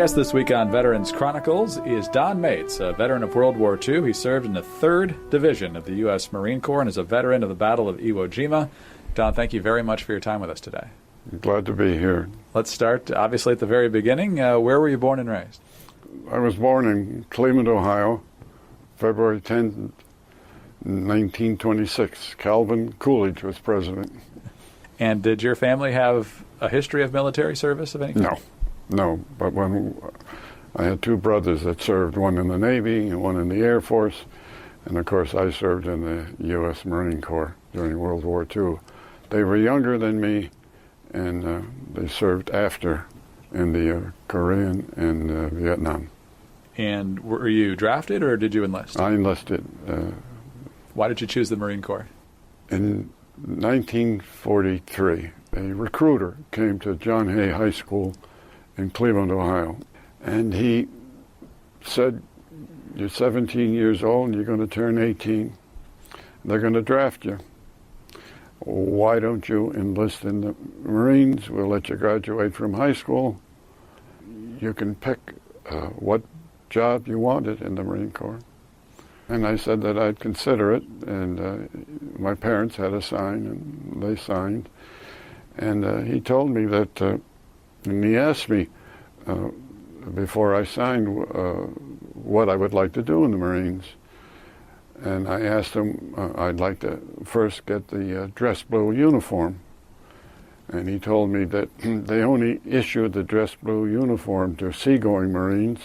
guest this week on Veterans Chronicles is Don Mates, a veteran of World War II. He served in the 3rd Division of the U.S. Marine Corps and is a veteran of the Battle of Iwo Jima. Don, thank you very much for your time with us today. Glad to be here. Let's start, obviously, at the very beginning. Where were you born and raised? I was born in Cleveland, Ohio, February 10, 1926. Calvin Coolidge was president. And did your family have a history of military service of any kind? No. But when I had 2 brothers that served, one in the Navy and one in the Air Force, and of course I served in the U.S. Marine Corps during World War II. They were younger than me, and they served after in the Korean and Vietnam. And were you drafted or did you enlist? I enlisted. Why did you choose the Marine Corps? In 1943, a recruiter came to John Hay High School in Cleveland, Ohio, and he said, "You're 17 years old and you're going to turn 18. They're going to draft you. Why don't you enlist in the Marines? We'll let you graduate from high school. You can pick what job you wanted in the Marine Corps." And I said that I'd consider it, and my parents had a sign, and they signed. And he told me that, and he asked me before I signed what I would like to do in the Marines. And I asked him I'd like to first get the dress blue uniform. And he told me that they only issued the dress blue uniform to seagoing Marines,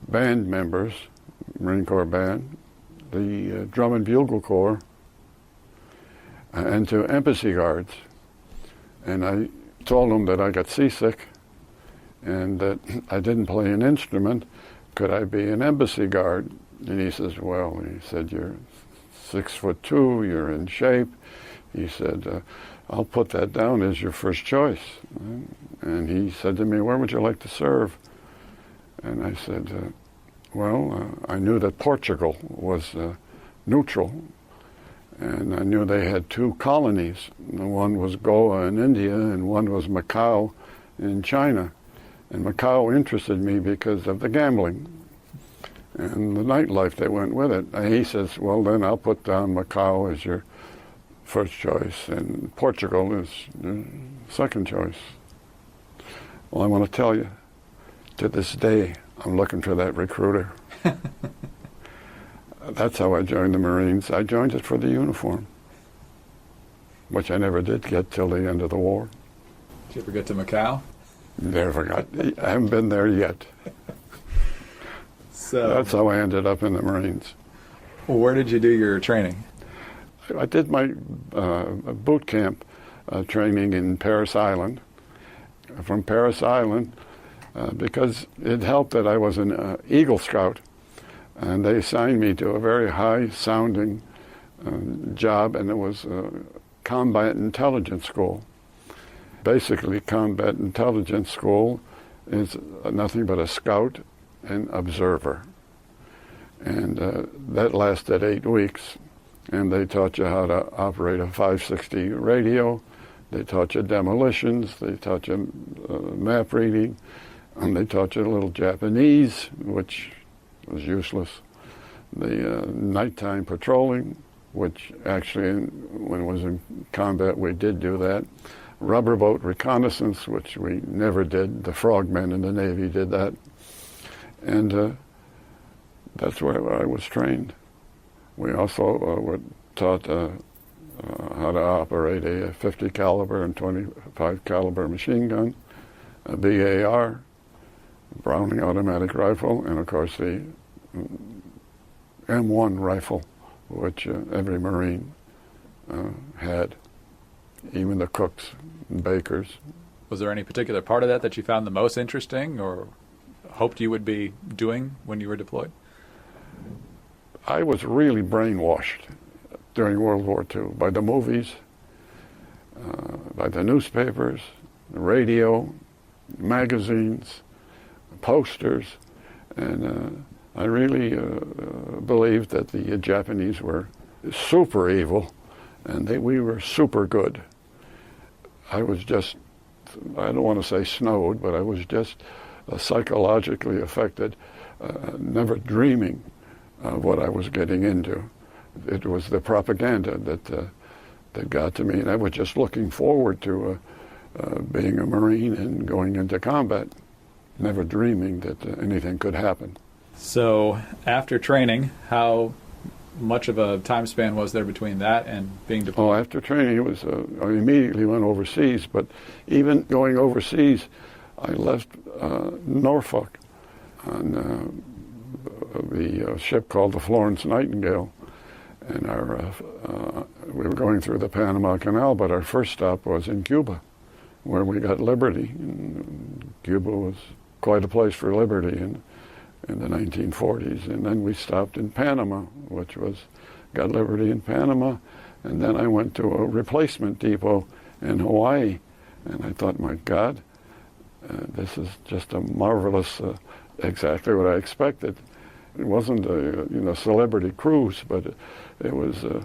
band members, Marine Corps band, the Drum and Bugle Corps, and to embassy guards. And I told him that I got seasick and that I didn't play an instrument. Could I be an embassy guard? And he says, well, he said, you're 6'2", you're in shape. He said, I'll put that down as your first choice. And he said to me, where would you like to serve? And I said, I knew that Portugal was neutral, and I knew they had 2 colonies. One was Goa in India, and one was Macau in China. And Macau interested me because of the gambling and the nightlife that went with it. And he says, well, then I'll put down Macau as your first choice, and Portugal is your second choice. Well, I want to tell you, to this day, I'm looking for that recruiter. That's how I joined the Marines. I joined it for the uniform, which I never did get till the end of the war. Did you ever get to Macau? Never got. I haven't been there yet. So that's how I ended up in the Marines. Well, where did you do your training? I did my boot camp training in Parris Island. From Parris Island, because it helped that I was an Eagle Scout, and they assigned me to a very high-sounding job, and it was a combat intelligence school. Basically, combat intelligence school is nothing but a scout and observer. And that lasted 8 weeks, and they taught you how to operate a 560 radio. They taught you demolitions. They taught you map reading. And they taught you a little Japanese, which was useless. The nighttime patrolling, which actually, when it was in combat, we did do that. Rubber boat reconnaissance, which we never did. The frogmen in the Navy did that. And that's where I was trained. We also were taught how to operate a 50 caliber and 25 caliber machine gun, a BAR, Browning automatic rifle, and of course the M1 rifle, which every Marine had, even the cooks and bakers. Was there any particular part of that you found the most interesting or hoped you would be doing when you were deployed? I was really brainwashed during World War II by the movies, by the newspapers, the radio, magazines, posters, and I really believed that the Japanese were super evil and we were super good. I was just, I don't want to say snowed, but I was just psychologically affected, never dreaming of what I was getting into. It was the propaganda that got to me, and I was just looking forward to being a Marine and going into combat, never dreaming that anything could happen. So after training, how much of a time span was there between that and being deployed? Oh, after training, it was I immediately went overseas. But even going overseas, I left Norfolk on the ship called the Florence Nightingale, and we were going through the Panama Canal. But our first stop was in Cuba, where we got liberty. And Cuba was quite a place for liberty in the 1940s. And then we stopped in Panama, got liberty in Panama. And then I went to a replacement depot in Hawaii. And I thought, my God, this is just a marvelous, exactly what I expected. It wasn't a celebrity cruise, but it was the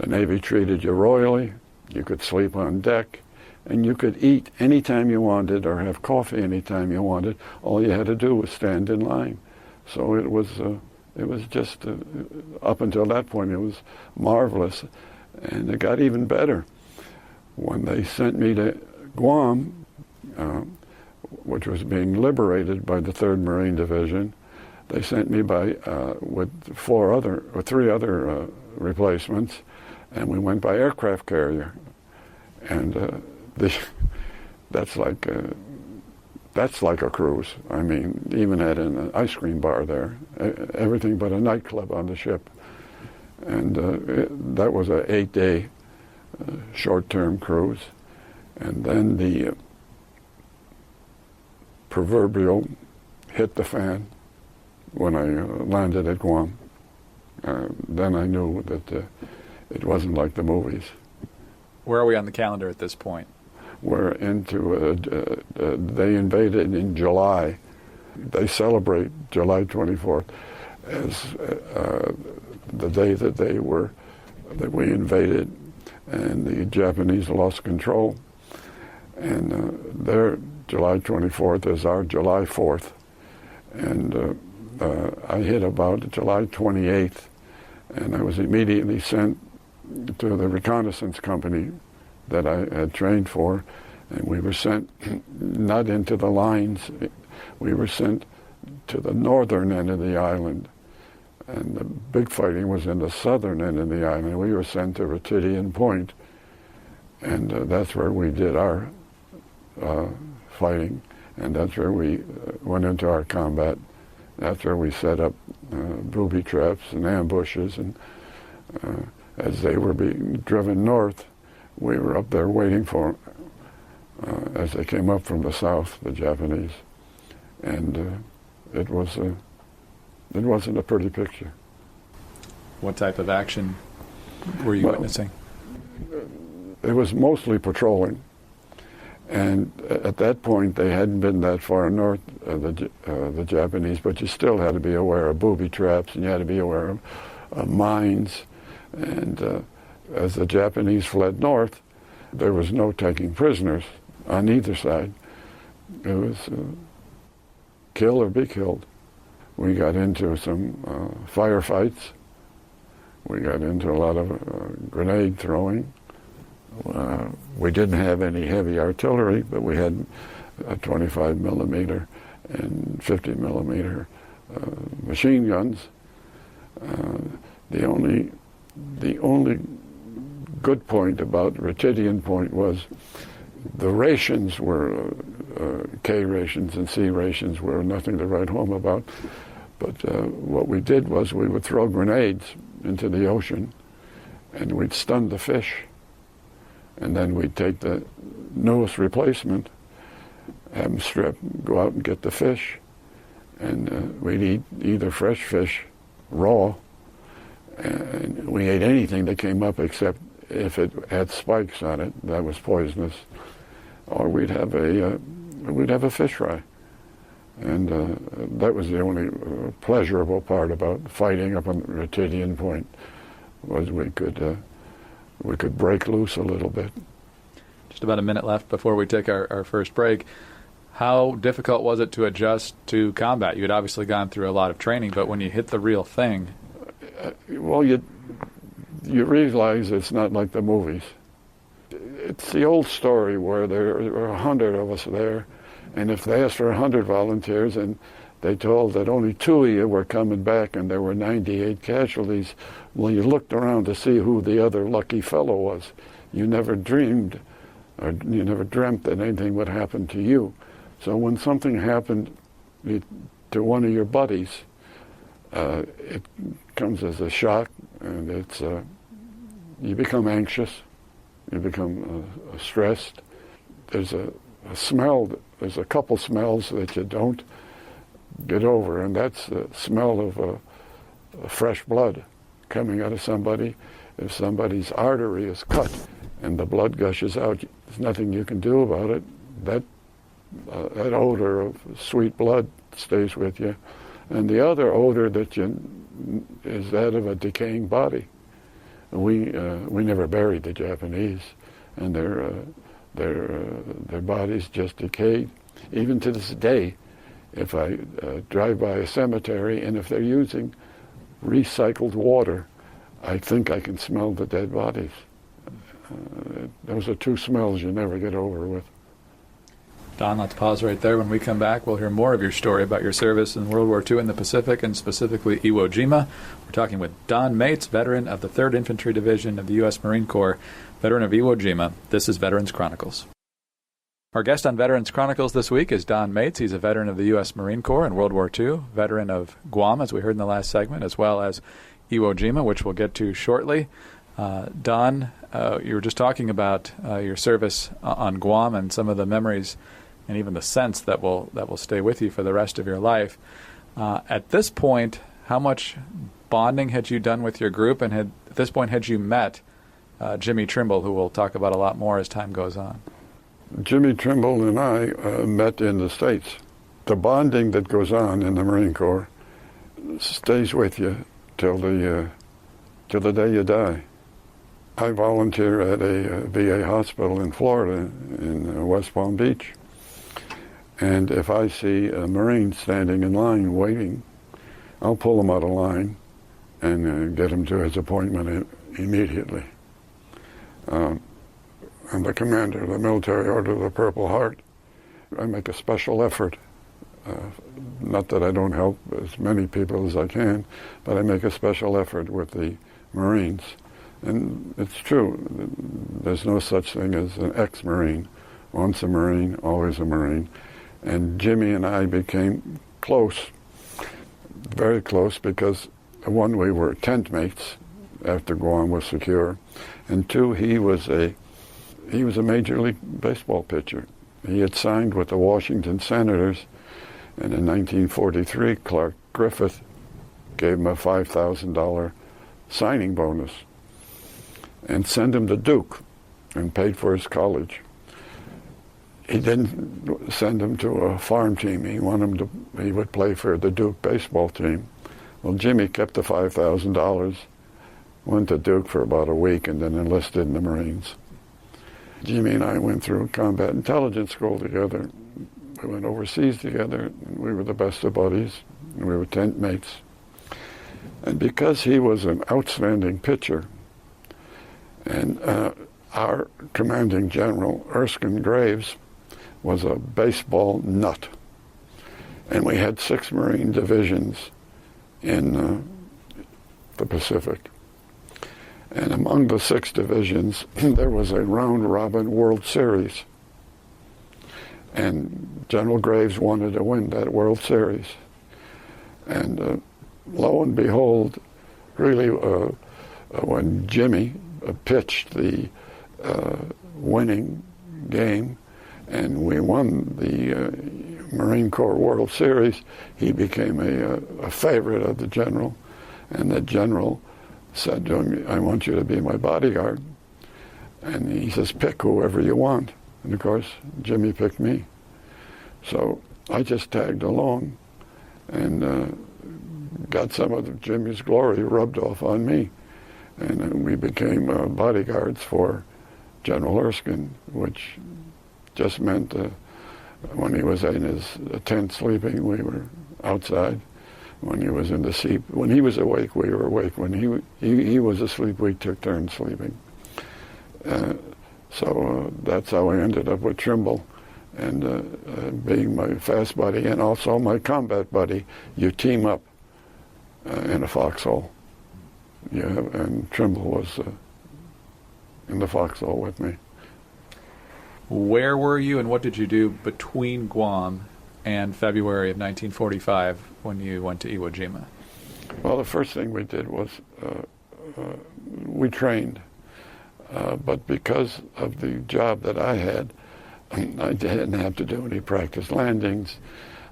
Navy treated you royally. You could sleep on deck, and you could eat anytime you wanted or have coffee anytime you wanted. All you had to do was stand in line. So it was just, up until that point, it was marvelous. And it got even better when they sent me to Guam, which was being liberated by the 3rd Marine Division. They sent me with 3 other replacements, and we went by aircraft carrier. And that's like a cruise. I mean, even had an ice cream bar there, everything but a nightclub on the ship. And that was an 8-day short-term cruise. And then the proverbial hit the fan when I landed at Guam. Then I knew that it wasn't like the movies. Where are we on the calendar at this point? We're into, they invaded in July. They celebrate July 24th as the day that we invaded and the Japanese lost control. And their July 24th is our July 4th. And I hit about July 28th, and I was immediately sent to the reconnaissance company that I had trained for, and we were sent not into the lines, we were sent to the northern end of the island, and the big fighting was in the southern end of the island. We were sent to Retidian Point, and that's where we did our fighting, and that's where we went into our combat. That's where we set up booby traps and ambushes, and as they were being driven north, we were up there waiting for them as they came up from the south, the Japanese. And it wasn't a pretty picture. What type of action were you witnessing? It was mostly patrolling. And at that point, they hadn't been that far north, the Japanese, but you still had to be aware of booby traps, and you had to be aware of mines. And as the Japanese fled north, there was no taking prisoners on either side. It was kill or be killed. We got into some firefights. We got into a lot of grenade throwing. We didn't have any heavy artillery, but we had 25 millimeter and 50 millimeter machine guns. The only good point about Retidian Point was the rations were K rations and C rations were nothing to write home about. But what we did was we would throw grenades into the ocean, and we'd stun the fish. And then we'd take the newest replacement, have them strip, go out and get the fish, and we'd eat either fresh fish, raw, and we ate anything that came up except if it had spikes on it, that was poisonous, or we'd have a fish fry. And that was the only pleasurable part about fighting up on Retidian Point, was we could break loose a little bit. Just about a minute left before we take our first break. How difficult was it to adjust to combat? You had obviously gone through a lot of training, but when you hit the real thing... Well, you realize it's not like the movies. It's the old story where there were 100 of us there, and if they asked for 100 volunteers and they told that only 2 of you were coming back and there were 98 casualties, well, you looked around to see who the other lucky fellow was. You never dreamed, or you never dreamt that anything would happen to you. So when something happened to one of your buddies, it comes as a shock, and it's you become anxious, you become stressed. There's a smell, there's a couple smells that you don't get over, and that's the smell of fresh blood coming out of somebody. If somebody's artery is cut and the blood gushes out, there's nothing you can do about it. That odor of sweet blood stays with you. And the other odor is that of a decaying body. We never buried the Japanese, and their bodies just decayed. Even to this day, if I drive by a cemetery and if they're using recycled water, I think I can smell the dead bodies. Those are 2 smells you never get over with. Don, let's pause right there. When we come back, we'll hear more of your story about your service in World War II in the Pacific, and specifically Iwo Jima. We're talking with Don Mates, veteran of the 3rd Infantry Division of the U.S. Marine Corps, veteran of Iwo Jima. This is Veterans Chronicles. Our guest on Veterans Chronicles this week is Don Mates. He's a veteran of the U.S. Marine Corps in World War II, veteran of Guam, as we heard in the last segment, as well as Iwo Jima, which we'll get to shortly. Don, you were just talking about your service on Guam and some of the memories and even the sense that will stay with you for the rest of your life. At this point, how much bonding had you done with your group, and at this point had you met Jimmy Trimble, who we'll talk about a lot more as time goes on? Jimmy Trimble and I met in the States. The bonding that goes on in the Marine Corps stays with you till the day you die. I volunteer at a VA hospital in Florida, in West Palm Beach. And if I see a Marine standing in line waiting, I'll pull him out of line and get him to his appointment immediately. I'm the commander of the Military Order of the Purple Heart. I make a special effort. Not that I don't help as many people as I can, but I make a special effort with the Marines. And it's true, there's no such thing as an ex-Marine. Once a Marine, always a Marine. And Jimmy and I became close, very close, because 1, we were tent mates after Guam was secure, and 2, he was a Major League Baseball pitcher. He had signed with the Washington Senators, and in 1943, Clark Griffith gave him a $5,000 signing bonus and sent him to Duke and paid for his college. He didn't send him to a farm team. He would play for the Duke baseball team. Well, Jimmy kept the $5,000, went to Duke for about a week, and then enlisted in the Marines. Jimmy and I went through combat intelligence school together. We went overseas together, and we were the best of buddies, and we were tent mates. And because he was an outstanding pitcher, and our commanding general, Erskine Graves, was a baseball nut. And we had 6 Marine divisions in the Pacific. And among the 6 divisions, there was a round-robin World Series. And General Graves wanted to win that World Series. And lo and behold, really, when Jimmy pitched the winning game, and we won the Marine Corps World Series, he became a favorite of the general, and the general said to him, "I want you to be my bodyguard." And he says, "Pick whoever you want." And of course, Jimmy picked me. So I just tagged along and got some of Jimmy's glory rubbed off on me. And we became bodyguards for General Erskine, which just meant When he was in his tent sleeping, we were outside. When he was in the seat, when he was awake, we were awake. When he was asleep, we took turns sleeping. So that's how I ended up with Trimble, and being my fast buddy and also my combat buddy. You team up in a foxhole. Yeah, and Trimble was in the foxhole with me. Where were you and what did you do between Guam and February of 1945 when you went to Iwo Jima? Well, the first thing we did was we trained. But because of the job that I had, I didn't have to do any practice landings.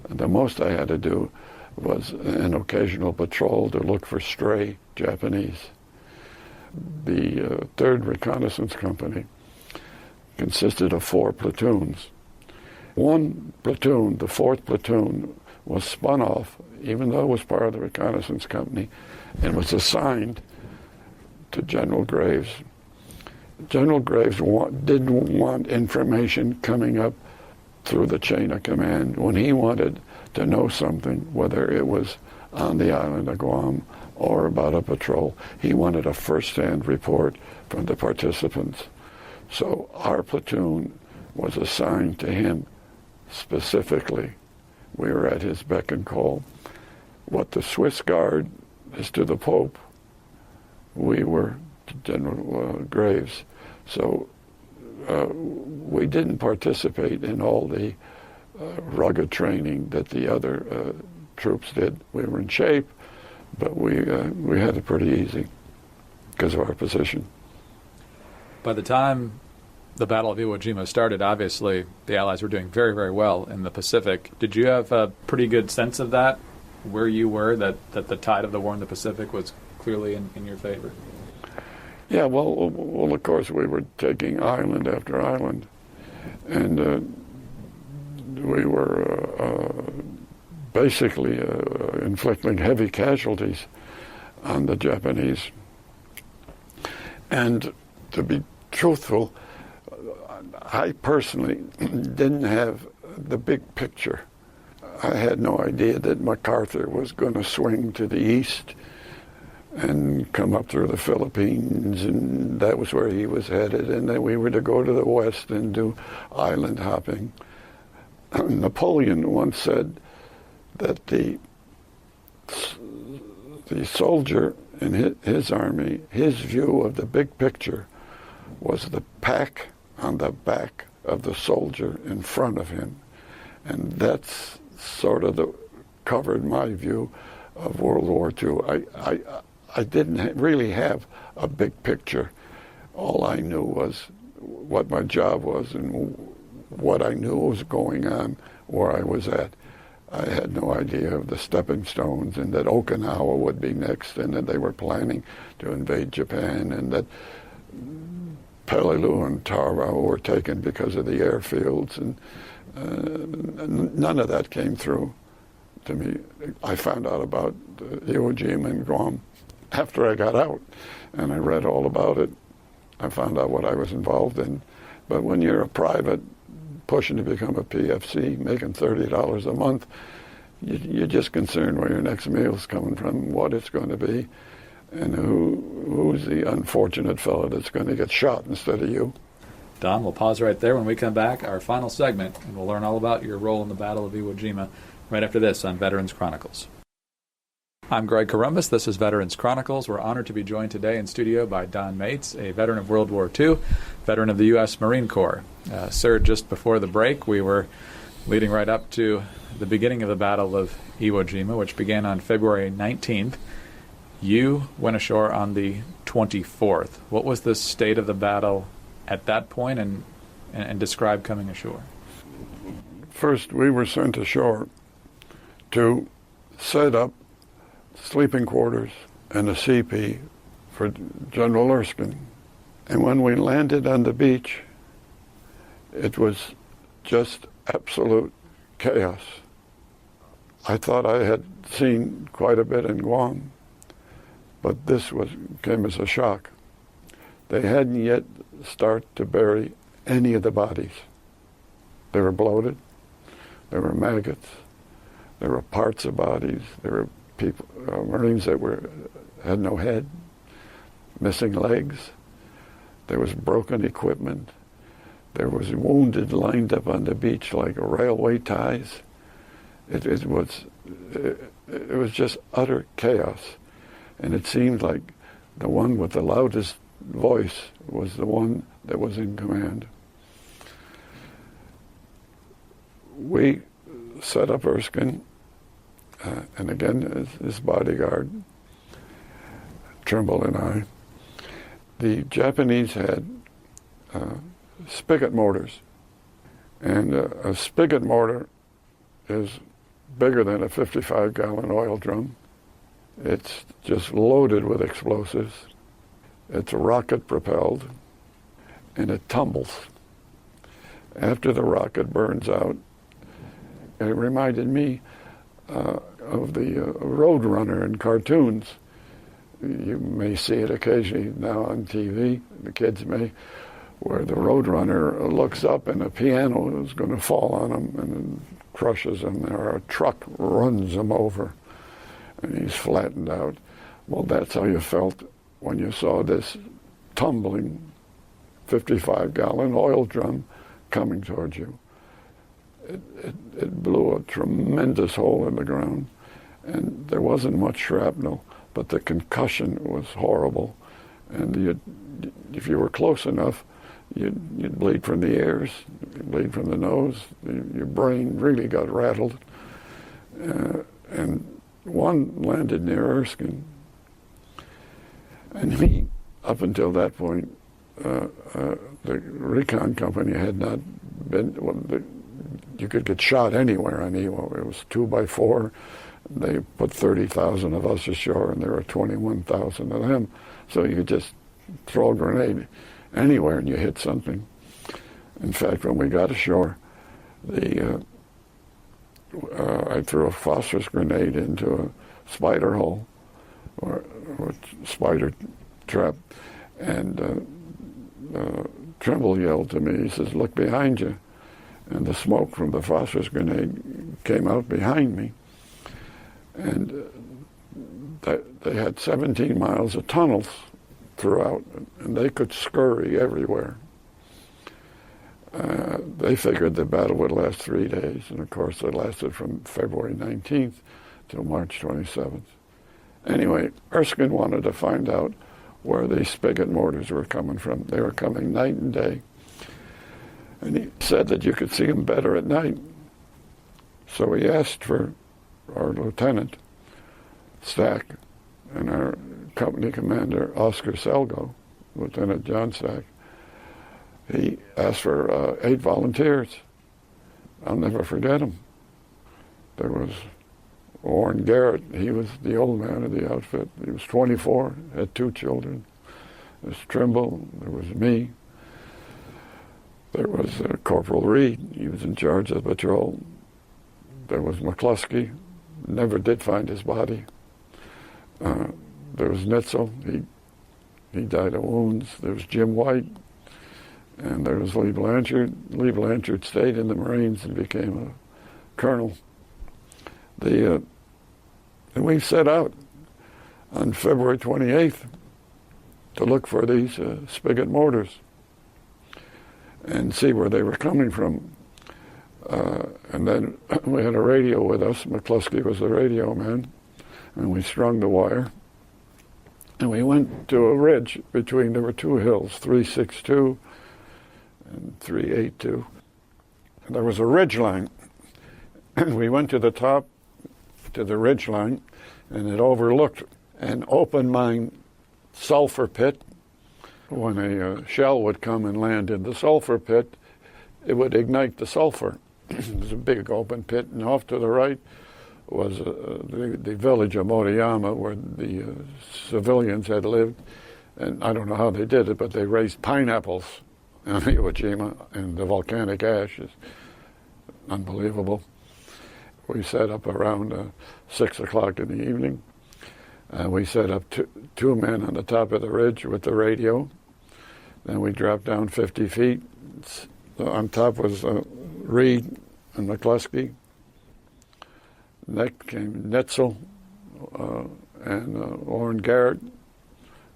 The most I had to do was an occasional patrol to look for stray Japanese. The 3rd Reconnaissance Company consisted of 4 platoons. One platoon, the 4th platoon, was spun off, even though it was part of the Reconnaissance Company, and was assigned to General Graves. General Graves didn't want information coming up through the chain of command. When he wanted to know something, whether it was on the island of Guam or about a patrol, he wanted a first-hand report from the participants. So our platoon was assigned to him specifically. We were at his beck and call. What the Swiss Guard is to the Pope, we were to General Graves. So we didn't participate in all the rugged training that the other troops did. We were in shape, but we had it pretty easy because of our position. By the time the Battle of Iwo Jima started, obviously the Allies were doing very, very well in the Pacific. Did you have a pretty good sense of that, where you were, that the tide of the war in the Pacific was clearly in your favor? Yeah, well, of course, we were taking island after island, and we were basically inflicting heavy casualties on the Japanese. And to be truthful, I personally didn't have the big picture. I had no idea that MacArthur was going to swing to the east and come up through the Philippines, and that was where he was headed, and then we were to go to the west and do island hopping. Napoleon once said that the soldier in his army, his view of the big picture was the pack on the back of the soldier in front of him. And that's sort of covered my view of World War II. I didn't really have a big picture. All I knew was what my job was and what I knew was going on where I was at. I had no idea of the stepping stones, and that Okinawa would be next, and that they were planning to invade Japan, and that Peleliu and Tarawa were taken because of the airfields, and none of that came through to me. I found out about Iwo Jima and Guam after I got out, and I read all about it. I found out what I was involved in. But when you're a private pushing to become a PFC, making $30 a month, you're just concerned where your next meal's coming from, what it's going to be, and who's the unfortunate fellow that's going to get shot instead of you. Don, we'll pause right there. When we come back, our final segment, and we'll learn all about your role in the Battle of Iwo Jima right after this on Veterans Chronicles. I'm Greg Columbus. This is Veterans Chronicles. We're honored to be joined today in studio by Don Mates, a veteran of World War II, veteran of the U.S. Marine Corps. Sir, just before the break, we were leading right up to the beginning of the Battle of Iwo Jima, which began on February 19th. You went ashore on the 24th. What was the state of the battle at that point, and describe coming ashore? First, we were sent ashore to set up sleeping quarters and a CP for General Erskine. And when we landed on the beach, it was just absolute chaos. I thought I had seen quite a bit in Guam, but this came as a shock. They hadn't yet started to bury any of the bodies. They were bloated, There were maggots. There were parts of bodies. There were people, Marines that had no head, missing legs. There was broken equipment. There was wounded lined up on the beach like railway ties. It was just utter chaos. And it seemed like the one with the loudest voice was the one that was in command. We set up Erskine, and again, his bodyguard, Trimble and I. The Japanese had spigot mortars, and a spigot mortar is bigger than a 55-gallon oil drum. It's just loaded with explosives. It's rocket-propelled, and it tumbles. After the rocket burns out, it reminded me of the Roadrunner in cartoons. You may see it occasionally now on TV, the kids may, where the Roadrunner looks up and a piano is going to fall on him and crushes him, or a truck runs him over and he's flattened out. Well, that's how you felt when you saw this tumbling 55-gallon oil drum coming towards you. It blew a tremendous hole in the ground, and there wasn't much shrapnel, but the concussion was horrible. And if you were close enough, you'd bleed from the ears, you'd bleed from the nose. Your brain really got rattled. And one landed near Erskine. And he, up until that point, the recon company had not been, you could get shot anywhere on Iwo. It was 2x4. They put 30,000 of us ashore, and there were 21,000 of them. So you could just throw a grenade anywhere and you hit something. In fact, when we got ashore, I threw a phosphorus grenade into a spider hole, or spider trap, and Trimble yelled to me, he says, "Look behind you." And the smoke from the phosphorus grenade came out behind me. And they had 17 miles of tunnels throughout, and they could scurry everywhere. They figured the battle would last 3 days, and of course it lasted from February 19th till March 27th. Anyway, Erskine wanted to find out where these spigot mortars were coming from. They were coming night and day. And he said that you could see them better at night. So he asked for our lieutenant, Stack, and our company commander, Oscar Selgo, Lieutenant John Stack. He asked for 8 volunteers. I'll never forget him. There was Warren Garrett. He was the old man of the outfit. He was 24, had 2 children. There was Trimble. There was me. There was Corporal Reed. He was in charge of the patrol. There was McCluskey. Never did find his body. There was Nitzel. He died of wounds. There was Jim White. And there was Lee Blanchard. Lee Blanchard stayed in the Marines and became a colonel. And we set out on February 28th to look for these spigot mortars and see where they were coming from. And then we had a radio with us. McCluskey was the radio man, and we strung the wire. And we went to a ridge between, there were 2 hills, 362 and 382. And there was a ridge line. And we went to the top, to the ridge line, and it overlooked an open-mine sulfur pit. When a shell would come and land in the sulfur pit, it would ignite the sulfur. It was a big open pit, and off to the right was the village of Moriyama, where the civilians had lived. And I don't know how they did it, but they raised pineapples on Iwo Jima, and the volcanic ash is unbelievable. We set up around 6 o'clock in the evening. We set up 2 men on the top of the ridge with the radio. Then we dropped down 50 feet. On top was Reed and McCluskey. Next came Netzel and Orrin Garrett.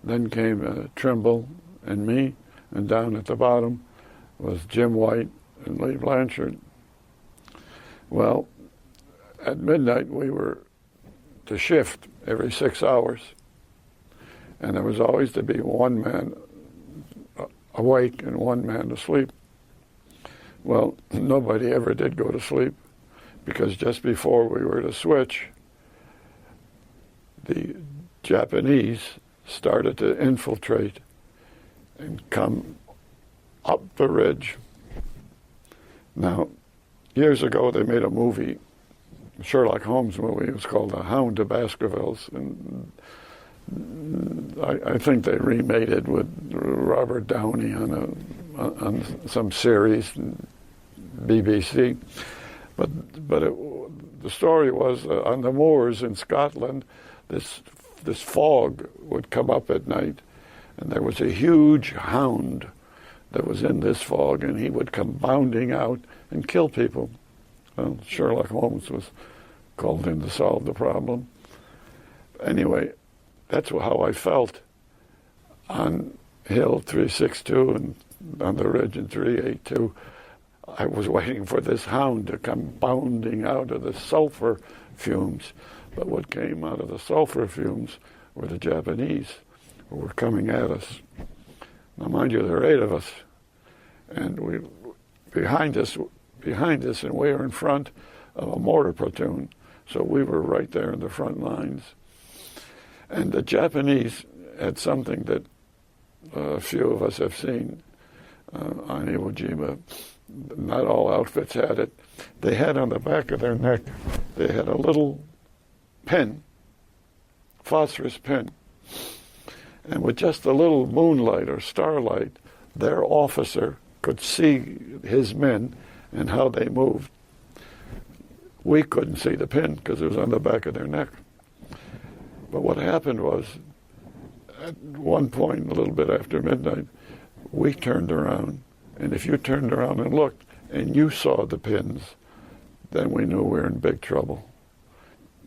Then came Trimble and me, and down at the bottom was Jim White and Lee Blanchard. Well, at midnight we were to shift every 6 hours, and there was always to be one man awake and one man asleep. Well, nobody ever did go to sleep, because just before we were to switch, the Japanese started to infiltrate and come up the ridge. Now, years ago they made a movie, a Sherlock Holmes movie. It was called The Hound of Baskervilles, and I think they remade it with Robert Downey on some series, BBC. But the story was on the moors in Scotland, this fog would come up at night, and there was a huge hound that was in this fog, and he would come bounding out and kill people. Well, Sherlock Holmes was called in to solve the problem. Anyway, that's how I felt on Hill 362 and on the ridge in 382. I was waiting for this hound to come bounding out of the sulfur fumes. But what came out of the sulfur fumes were the Japanese who were coming at us. Now, mind you, there were 8 of us, and we behind us, and we were in front of a mortar platoon. So we were right there in the front lines. And the Japanese had something that a few of us have seen on Iwo Jima. Not all outfits had it. They had on the back of their neck, they had a little pin, phosphorus pin. And with just a little moonlight or starlight, their officer could see his men and how they moved. We couldn't see the pin because it was on the back of their neck. But what happened was, at one point, a little bit after midnight, we turned around. And if you turned around and looked and you saw the pins, then we knew we were in big trouble.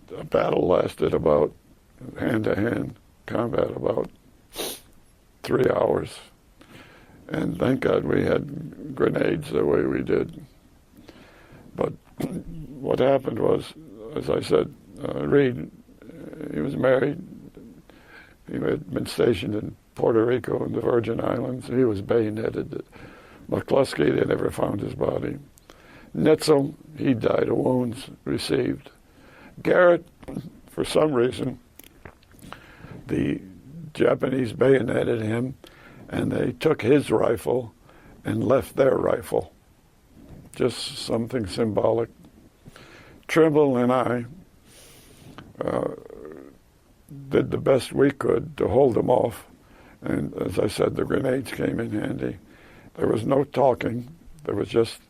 The battle lasted about, hand-to-hand combat, about 3 hours. And thank God we had grenades the way we did. But what happened was, as I said, Reed, he was married. He had been stationed in Puerto Rico and the Virgin Islands. He was bayoneted. McCluskey, they never found his body. Netzel, he died of wounds received. Garrett, for some reason, the Japanese bayoneted him, and they took his rifle and left their rifle. Just something symbolic. Trimble and I did the best we could to hold them off, and as I said, the grenades came in handy. There was no talking. There was just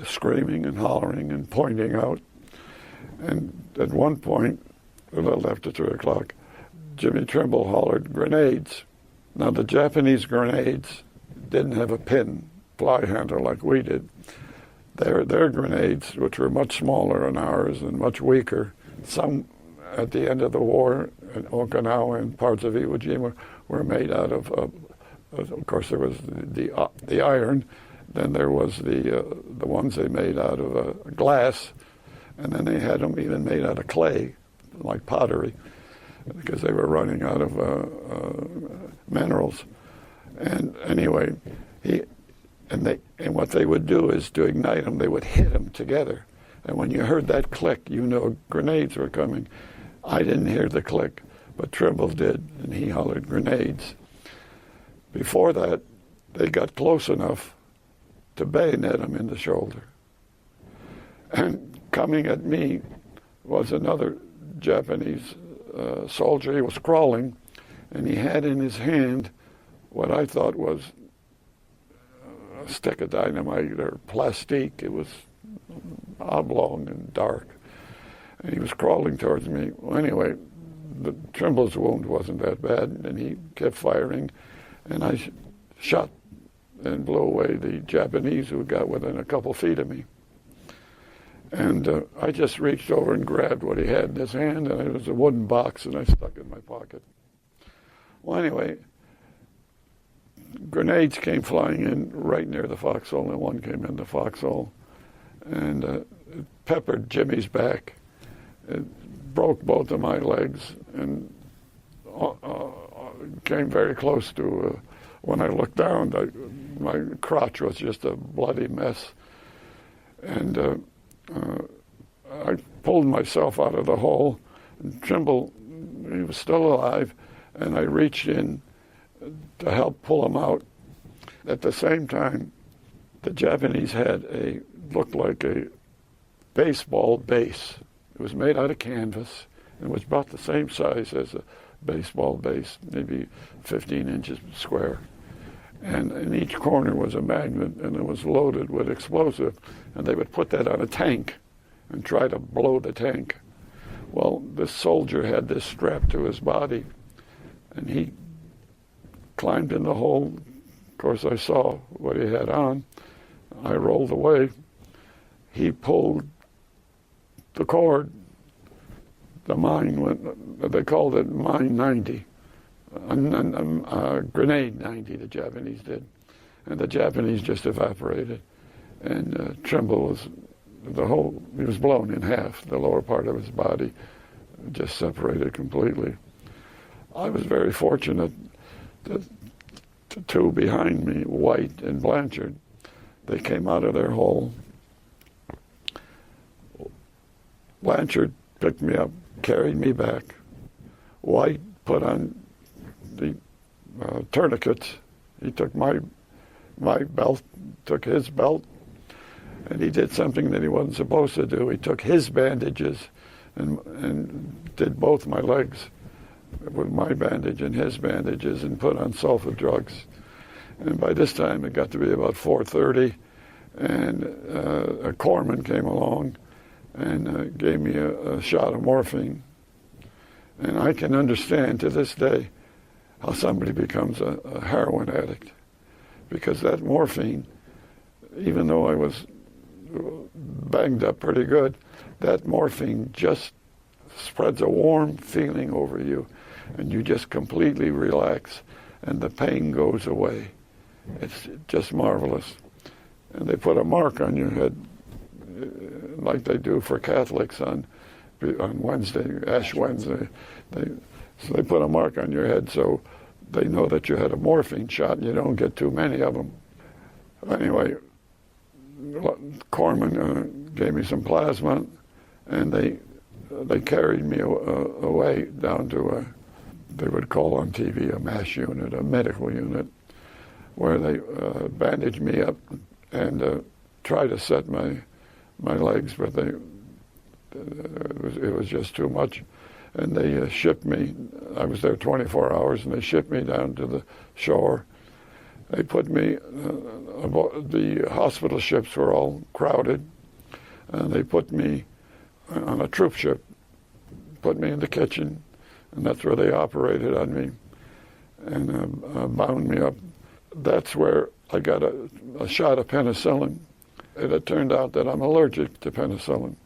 screaming and hollering and pointing out. And at one point, a little after 3 o'clock, Jimmy Trimble hollered, "Grenades." Now, the Japanese grenades didn't have a pin fly handle like we did. Their grenades, which were much smaller than ours and much weaker, some at the end of the war in Okinawa and parts of Iwo Jima were made out of course, there was the iron, then there was the ones they made out of glass, and then they had them even made out of clay, like pottery, because they were running out of minerals. And anyway, what they would do is to ignite them, they would hit them together. And when you heard that click, you knew grenades were coming. I didn't hear the click, but Trimble did, and he hollered grenades. Before that, they got close enough to bayonet him in the shoulder. And coming at me was another Japanese soldier. He was crawling, and he had in his hand what I thought was a stick of dynamite or plastique. It was oblong and dark. And he was crawling towards me. Well, anyway, the Trimble's wound wasn't that bad, and he kept firing. And I shot and blew away the Japanese who got within a couple feet of me. And I just reached over and grabbed what he had in his hand, and it was a wooden box, and I stuck it in my pocket. Well, anyway, grenades came flying in right near the foxhole, and one came in the foxhole, and it peppered Jimmy's back. It broke both of my legs, and came very close to, when I looked down, my crotch was just a bloody mess. And I pulled myself out of the hole, and Trimble, he was still alive, and I reached in to help pull him out. At the same time, the Japanese had looked like a baseball base. It was made out of canvas, and was about the same size as a baseball base, maybe 15 inches square. And in each corner was a magnet, and it was loaded with explosive, and they would put that on a tank and try to blow the tank. Well, this soldier had this strapped to his body, and he climbed in the hole. Of course, I saw what he had on. I rolled away. He pulled the cord. The mine went, they called it Mine 90. Grenade 90, the Japanese did. And the Japanese just evaporated. And Trimble was, he was blown in half. The lower part of his body just separated completely. I was very fortunate that the two behind me, White and Blanchard, they came out of their hole. Blanchard picked me up, carried me back. White put on the tourniquets. He took my belt, took his belt, and he did something that he wasn't supposed to do. He took his bandages and did both my legs with my bandage and his bandages and put on sulfa drugs. And by this time, it got to be about 4:30, and a corpsman came along and gave me a shot of morphine. And I can understand to this day how somebody becomes a heroin addict, because that morphine, even though I was banged up pretty good, that morphine just spreads a warm feeling over you, and you just completely relax, and the pain goes away. It's just marvelous. And they put a mark on your head, like they do for Catholics on Wednesday, Ash Wednesday. So they put a mark on your head so they know that you had a morphine shot and you don't get too many of them. Anyway, Corman gave me some plasma, and they carried me away down to they would call on TV a MASH unit, a medical unit, where they bandaged me up and tried to set my legs, but it was just too much. And they shipped me, I was there 24 hours, and they shipped me down to the shore. They put me, the hospital ships were all crowded, and they put me on a troop ship, put me in the kitchen, and that's where they operated on me and bound me up. That's where I got a shot of penicillin. It had turned out that I'm allergic to penicillin.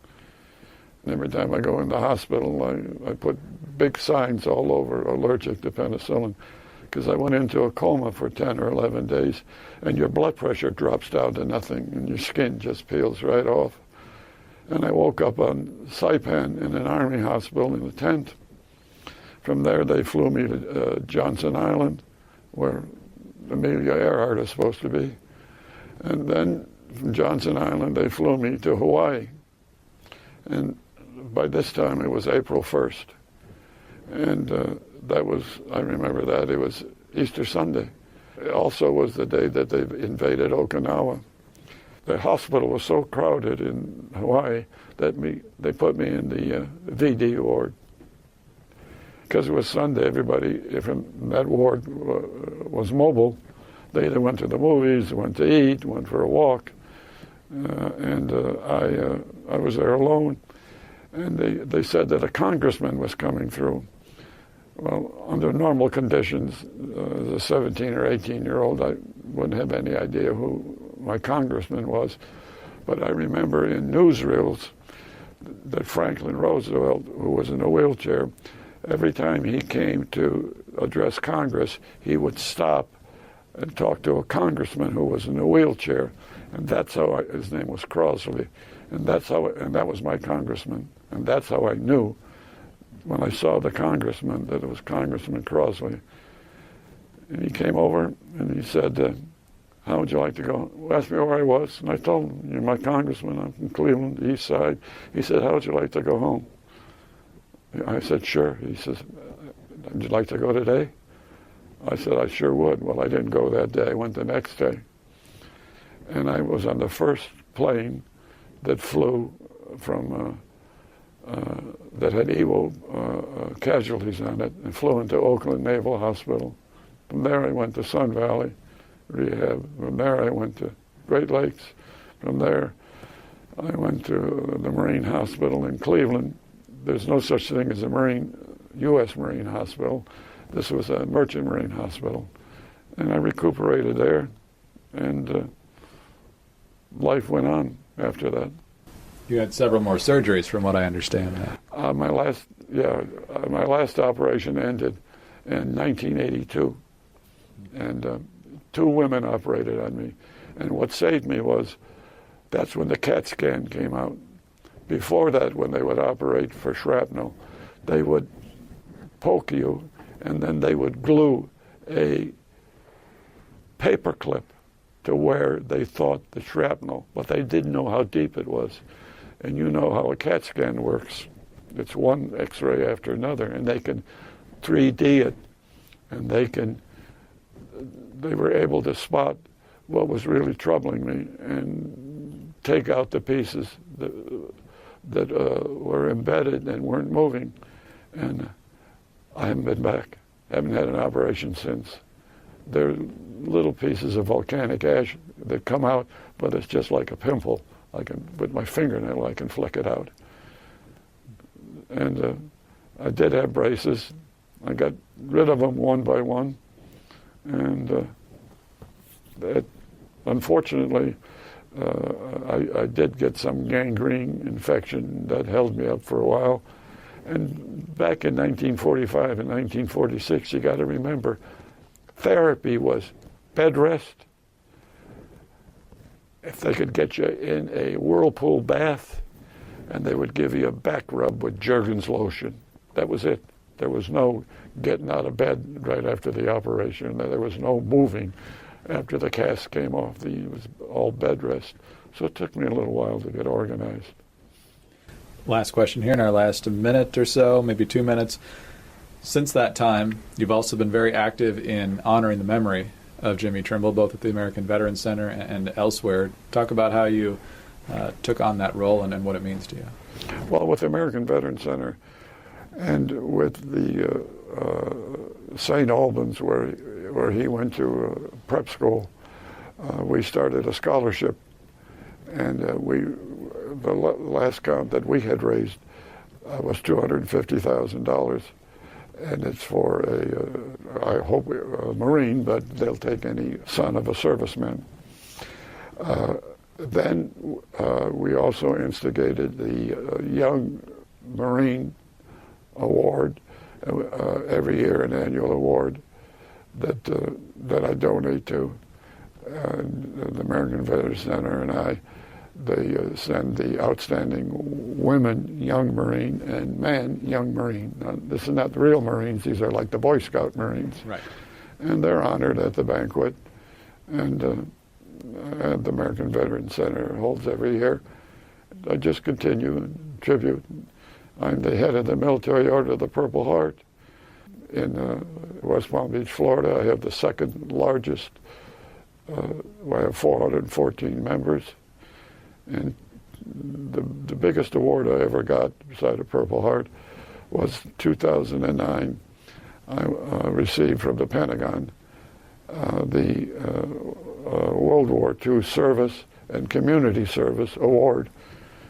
And every time I go in the hospital, I put big signs all over, allergic to penicillin, because I went into a coma for 10 or 11 days, and your blood pressure drops down to nothing, and your skin just peels right off. And I woke up on Saipan in an army hospital in a tent. From there, they flew me to Johnson Island, where Amelia Earhart is supposed to be. And then from Johnson Island, they flew me to Hawaii. And by this time, it was April 1st. And that was, I remember that, it was Easter Sunday. It also was the day that they invaded Okinawa. The hospital was so crowded in Hawaii that they put me in the VD ward. Because it was Sunday, everybody in that ward was mobile. They either went to the movies, went to eat, went for a walk. And I was there alone. And they said that a congressman was coming through. Well, under normal conditions, as a 17 or 18-year-old, I wouldn't have any idea who my congressman was. But I remember in newsreels that Franklin Roosevelt, who was in a wheelchair, every time he came to address Congress, he would stop and talk to a congressman who was in a wheelchair, and that's how his name was Crosley, and that was my congressman, and that's how I knew when I saw the congressman that it was Congressman Crosley. And he came over and he said, how would you like to go? He asked me where I was, and I told him, you're my congressman, I'm from Cleveland, East Side. He said, how would you like to go home? I said, sure. He says, would you like to go today? I said, I sure would. Well, I didn't go that day. I went the next day. And I was on the first plane that flew from, that had Iwo casualties on it, and flew into Oakland Naval Hospital. From there I went to Sun Valley Rehab. From there I went to Great Lakes. From there I went to the Marine Hospital in Cleveland. There's no such thing as a U.S. Marine Hospital. This was a merchant marine hospital. And I recuperated there, and life went on after that. You had several more surgeries, from what I understand. My last operation ended in 1982, and 2 women operated on me. And what saved me was, that's when the CAT scan came out. Before that, when they would operate for shrapnel, they would poke you, and then they would glue a paper clip to where they thought the shrapnel, but they didn't know how deep it was. And you know how a CAT scan works. It's one X-ray after another, and they can 3D it, and they were able to spot what was really troubling me and take out the pieces that were embedded and weren't moving. And I haven't been back. Haven't had an operation since. They're little pieces of volcanic ash that come out, but it's just like a pimple. With my fingernail, I can flick it out. And I did have braces. I got rid of them one by one. And unfortunately, I did get some gangrene infection that held me up for a while. And back in 1945 and 1946, you got to remember, therapy was bed rest. If they could get you in a whirlpool bath, and they would give you a back rub with Jergens lotion. That was it. There was no getting out of bed right after the operation. There was no moving after the cast came off. It was all bed rest. So it took me a little while to get organized. Last question here in our last minute or so, maybe 2 minutes. Since that time, you've also been very active in honoring the memory of Jimmy Trimble, both at the American Veterans Center and elsewhere. Talk about how you took on that role and what it means to you. Well, with the American Veterans Center and with the St. Albans, where he went to prep school, we started a scholarship, and the last count that we had raised was $250,000. And it's for I hope a Marine, but they'll take any son of a serviceman. Then we also instigated the Young Marine Award, every year an annual award that I donate to. The American Veterans Center and they send the outstanding women Young Marine and man Young Marine. Now, this is not the real Marines. These are like the Boy Scout Marines. Right. And they're honored at the banquet. And the American Veterans Center holds every year. I just continue and tribute. I'm the head of the Military Order of the Purple Heart. In West Palm Beach, Florida, I have the second largest. I have 414 members. And the biggest award I ever got, beside a Purple Heart, was 2009. I received from the Pentagon the World War II Service and Community Service Award.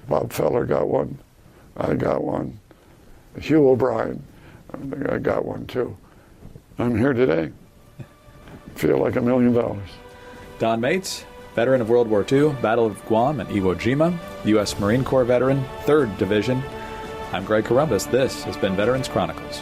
Bob Feller got one. I got one. Hugh O'Brien, I think I got one too. I'm here today. Feel like $1 million. Don Mates, veteran of World War II, Battle of Guam and Iwo Jima, U.S. Marine Corps veteran, 3rd Division. I'm Greg Corombos. This has been Veterans Chronicles.